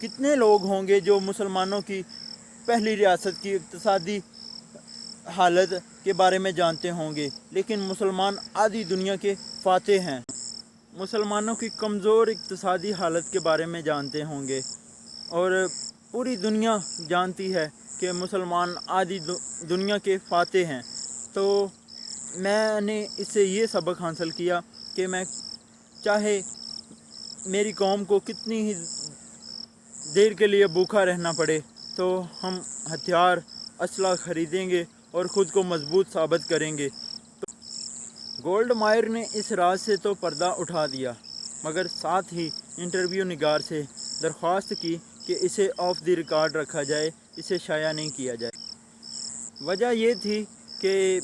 کتنے لوگ ہوں گے جو مسلمانوں کی پہلی ریاست کی اقتصادی حالت کے بارے میں جانتے ہوں گے، لیکن مسلمان آدھی دنیا کے فاتح ہیں، مسلمانوں کی کمزور اقتصادی حالت کے بارے میں جانتے ہوں گے، اور پوری دنیا جانتی ہے کہ مسلمان آدھی دنیا کے فاتح ہیں۔ تو میں نے اس سے یہ سبق حاصل کیا کہ میں چاہے میری قوم کو کتنی ہی دیر کے لیے بھوکا رہنا پڑے تو ہم ہتھیار اسلحہ خریدیں گے اور خود کو مضبوط ثابت کریں گے۔ گولڈ مائر نے اس راز سے تو پردہ اٹھا دیا، مگر ساتھ ہی انٹرویو نگار سے درخواست کی کہ اسے آف دی ریکارڈ رکھا جائے، اسے شائع نہیں کیا جائے۔ وجہ یہ تھی کہ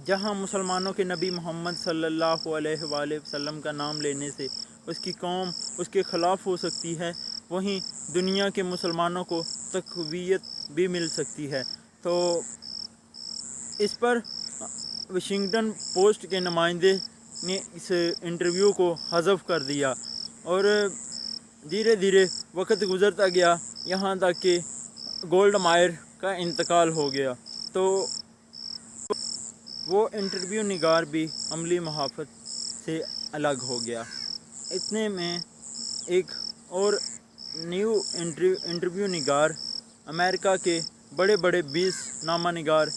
جہاں مسلمانوں کے نبی محمد صلی اللہ علیہ وآلہ وسلم کا نام لینے سے اس کی قوم اس کے خلاف ہو سکتی ہے، وہیں دنیا کے مسلمانوں کو تقویت بھی مل سکتی ہے۔ تو اس پر واشنگٹن پوسٹ کے نمائندے نے اس انٹرویو کو حذف کر دیا، اور دھیرے دھیرے وقت گزرتا گیا یہاں تک کہ گولڈ مائر کا انتقال ہو گیا۔ تو وہ انٹرویو نگار بھی عملی محافظت سے الگ ہو گیا۔ اتنے میں ایک اور نیو انٹرویو نگار امریکہ کے بڑے بڑے 20 نامہ نگار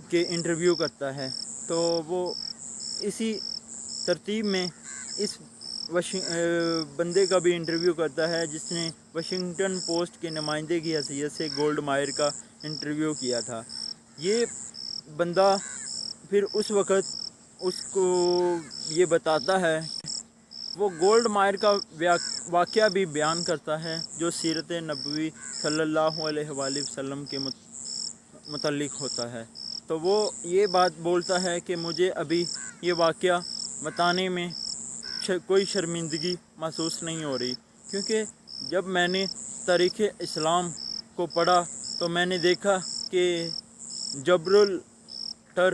کے انٹرویو کرتا ہے، تو وہ اسی ترتیب میں اس بندے کا بھی انٹرویو کرتا ہے جس نے واشنگٹن پوسٹ کے نمائندے کی حیثیت سے گولڈ مائر کا انٹرویو کیا تھا۔ یہ بندہ پھر اس وقت اس کو یہ بتاتا ہے، وہ گولڈ مائر کا واقعہ بھی بیان کرتا ہے جو سیرت نبوی صلی اللہ علیہ وآلہ وسلم کے متعلق ہوتا ہے۔ تو وہ یہ بات بولتا ہے کہ مجھے ابھی یہ واقعہ بتانے میں کوئی شرمندگی محسوس نہیں ہو رہی، کیونکہ جب میں نے تاریخ اسلام کو پڑھا تو میں نے دیکھا کہ جبر الٹر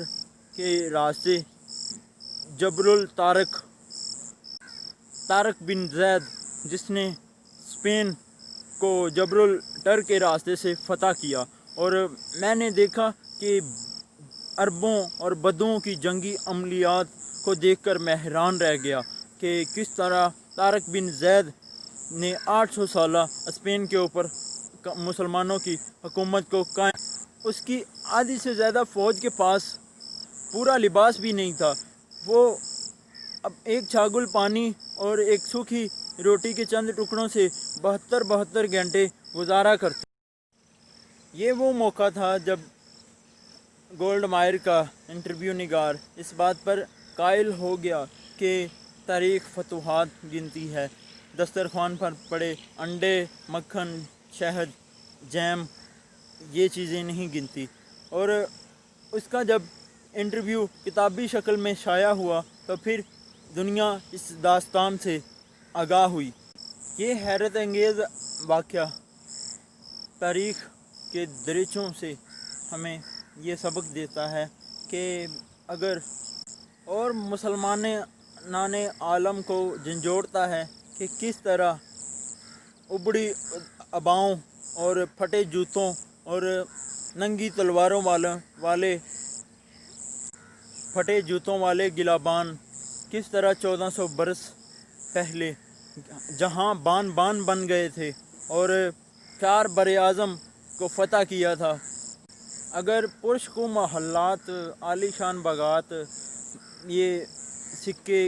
کے راستے طارق بن زید جس نے اسپین کو جبر الٹر کے راستے سے فتح کیا، اور میں نے دیکھا کہ عربوں اور بدوؤں کی جنگی عملیات کو دیکھ کر میں حیران رہ گیا کہ کس طرح طارق بن زید نے 800 سالہ اسپین کے اوپر مسلمانوں کی حکومت کو قائم، اس کی آدھی سے زیادہ فوج کے پاس پورا لباس بھی نہیں تھا، وہ اب ایک چھاگل پانی اور ایک سوکھی روٹی کے چند ٹکڑوں سے 72 گھنٹے گزارا کرتے۔ یہ وہ موقع تھا جب گولڈ مائر کا انٹرویو نگار اس بات پر قائل ہو گیا کہ تاریخ فتوحات گنتی ہے، دسترخوان پر پڑے انڈے، مکھن، شہد، جیم، یہ چیزیں نہیں گنتی۔ اور اس کا جب انٹرویو کتابی شکل میں شائع ہوا تو پھر دنیا اس داستان سے آگاہ ہوئی۔ یہ حیرت انگیز واقعہ تاریخ کے دریچوں سے ہمیں یہ سبق دیتا ہے کہ اگر اور مسلمانان عالم کو جھنجھوڑتا ہے کہ کس طرح ابڑی اباؤں اور پھٹے جوتوں اور ننگی تلواروں والے گلابان کس طرح 1400 برس پہلے جہاں بان بن گئے تھے اور 4 براعظم کو فتح کیا تھا۔ اگر پرشکو محلات، عالی شان باغات، یہ سکے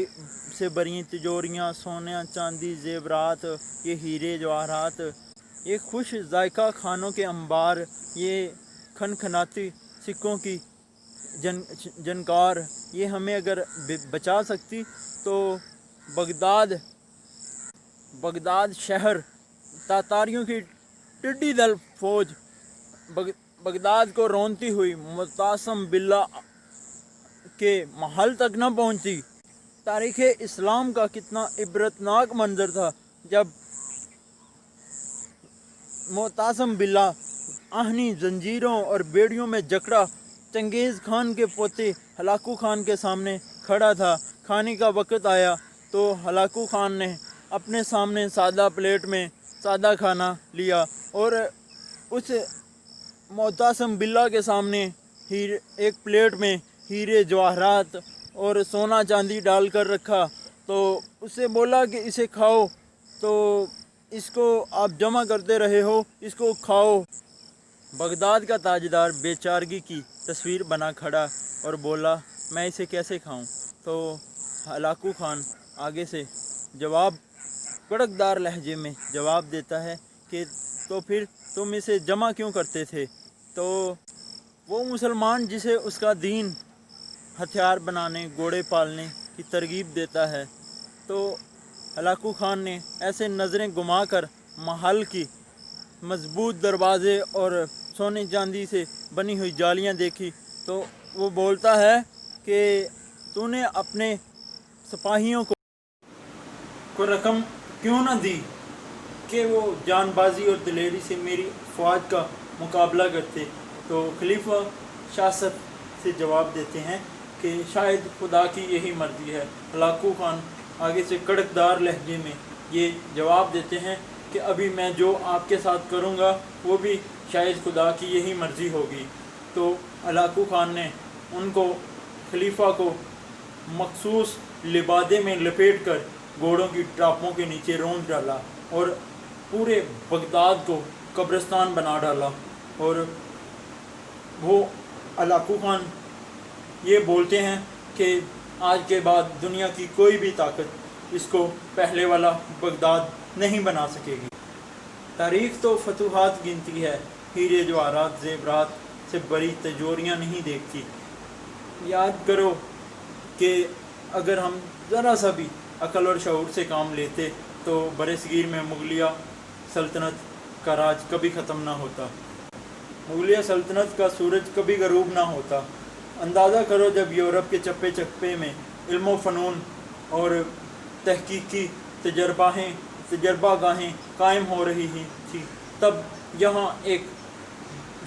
سے بری تجوریاں، سونے چاندی زیورات، یہ ہیرے جواہرات، یہ خوش ذائقہ کھانوں کے انبار، یہ کھنکھناتی سکوں کی جنکار، یہ ہمیں اگر بچا سکتی تو بغداد شہر تاتاریوں کی ٹڈی دل فوج بغداد کو رونتی ہوئی معتصم باللہ کے محل تک نہ پہنچتی۔ تاریخ اسلام کا کتنا عبرتناک منظر تھا جب معتصم باللہ آہنی زنجیروں اور بیڑیوں میں جکڑا چنگیز خان کے پوتے ہلاکو خان کے سامنے کھڑا تھا۔ کھانے کا وقت آیا تو ہلاکو خان نے اپنے سامنے سادہ پلیٹ میں سادہ کھانا لیا اور اس معتصم بلّہ کے سامنے ایک پلیٹ میں ہیرے جواہرات اور سونا چاندی ڈال کر رکھا، تو اس سے بولا کہ اسے کھاؤ، تو اس کو آپ جمع کرتے رہے ہو، اس کو کھاؤ۔ بغداد کا تاجدار بے چارگی کی تصویر بنا کھڑا اور بولا میں اسے کیسے کھاؤں؟ تو ہلاکو خان آگے سے جواب کڑکدار لہجے میں جواب دیتا ہے کہ تو پھر تم اسے جمع کیوں کرتے تھے؟ تو وہ مسلمان جسے اس کا دین ہتھیار بنانے، گھوڑے پالنے کی ترغیب دیتا ہے، تو ہلاکو خان نے ایسے نظریں گھما کر محل کی مضبوط دروازے اور سونے چاندی سے بنی ہوئی جالیاں دیکھی، تو وہ بولتا ہے کہ تو نے اپنے سپاہیوں کو رقم کیوں نہ دی کہ وہ جان بازی اور دلیری سے میری فوج کا مقابلہ کرتے؟ تو خلیفہ شاست سے جواب دیتے ہیں کہ شاید خدا کی یہی مرضی ہے۔ ہلاکو خان آگے سے کڑکدار لہجے میں یہ جواب دیتے ہیں کہ ابھی میں جو آپ کے ساتھ کروں گا وہ بھی شاید خدا کی یہی مرضی ہوگی۔ تو ہلاکو خان نے ان کو، خلیفہ کو، مخصوص لبادے میں لپیٹ کر گھوڑوں کی ٹاپوں کے نیچے رونت ڈالا اور پورے بغداد کو قبرستان بنا ڈالا۔ اور وہ ہلاکو خان یہ بولتے ہیں کہ آج کے بعد دنیا کی کوئی بھی طاقت اس کو پہلے والا بغداد نہیں بنا سکے گی۔ تاریخ تو فتوحات گنتی ہے، ہیرے جواہرات زیورات سے بڑی تجوریاں نہیں دیکھتی۔ یاد کرو کہ اگر ہم ذرا سا بھی عقل اور شعور سے کام لیتے تو برصغیر میں مغلیہ سلطنت کا راج کبھی ختم نہ ہوتا، مغلیہ سلطنت کا سورج کبھی غروب نہ ہوتا۔ اندازہ کرو جب یورپ کے چپے چپے میں علم و فنون اور تحقیقی تجربہ گاہیں قائم ہو رہی تھی، تب یہاں ایک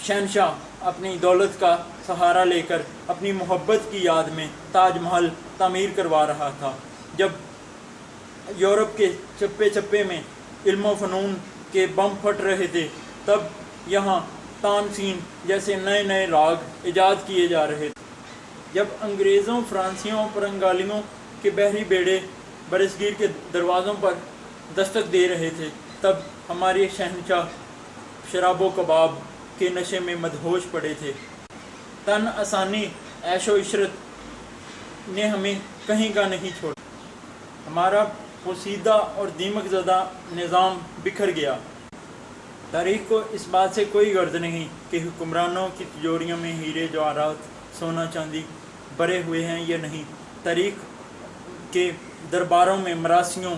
شہنشاہ اپنی دولت کا سہارا لے کر اپنی محبت کی یاد میں تاج محل تعمیر کروا رہا تھا۔ جب یورپ کے چپے چپے میں علم و فنون کے بم پھٹ رہے تھے، تب یہاں تانسین جیسے نئے نئے راگ ایجاد کیے جا رہے تھے۔ جب انگریزوں، فرانسیوں، پرتگالیوں کے بحری بیڑے برصغیر کے دروازوں پر دستک دے رہے تھے، تب ہمارے شہنشاہ شراب و کباب کے نشے میں مدہوش پڑے تھے۔ تن آسانی، عیش و عشرت نے ہمیں کہیں کا نہیں چھوڑا، ہمارا پوسیدہ اور دیمک زدہ نظام بکھر گیا۔ تاریخ کو اس بات سے کوئی غرض نہیں کہ حکمرانوں کی تجوریوں میں ہیرے جواہرات، سونا چاندی بھرے ہوئے ہیں یا نہیں۔ تاریخ کے درباروں میں مراسیوں،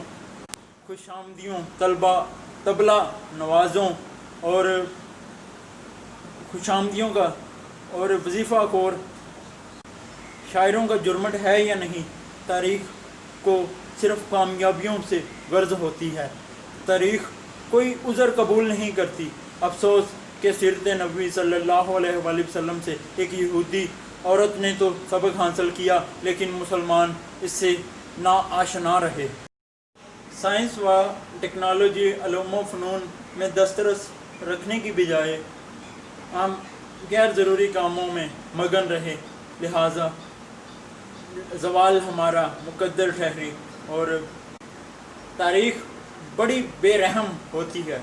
خوش آمدیوں، طبلہ نوازوں اور خوش آمدیوں کا اور وظیفہ خور شاعروں کا جرمٹ ہے یا نہیں؟ تاریخ کو صرف کامیابیوں سے غرض ہوتی ہے۔ تاریخ کوئی عذر قبول نہیں کرتی۔ افسوس کہ سیرت نبوی صلی اللہ علیہ وآلہ وسلم سے ایک یہودی عورت نے تو سبق حاصل کیا، لیکن مسلمان اس سے ناآشنا رہے۔ سائنس و ٹیکنالوجی، علوم و فنون میں دسترس رکھنے کی بجائے ہم غیر ضروری کاموں میں مگن رہے، لہٰذا زوال ہمارا مقدر ٹھہری اور تاریخ بڑی بے رحم ہوتی ہے۔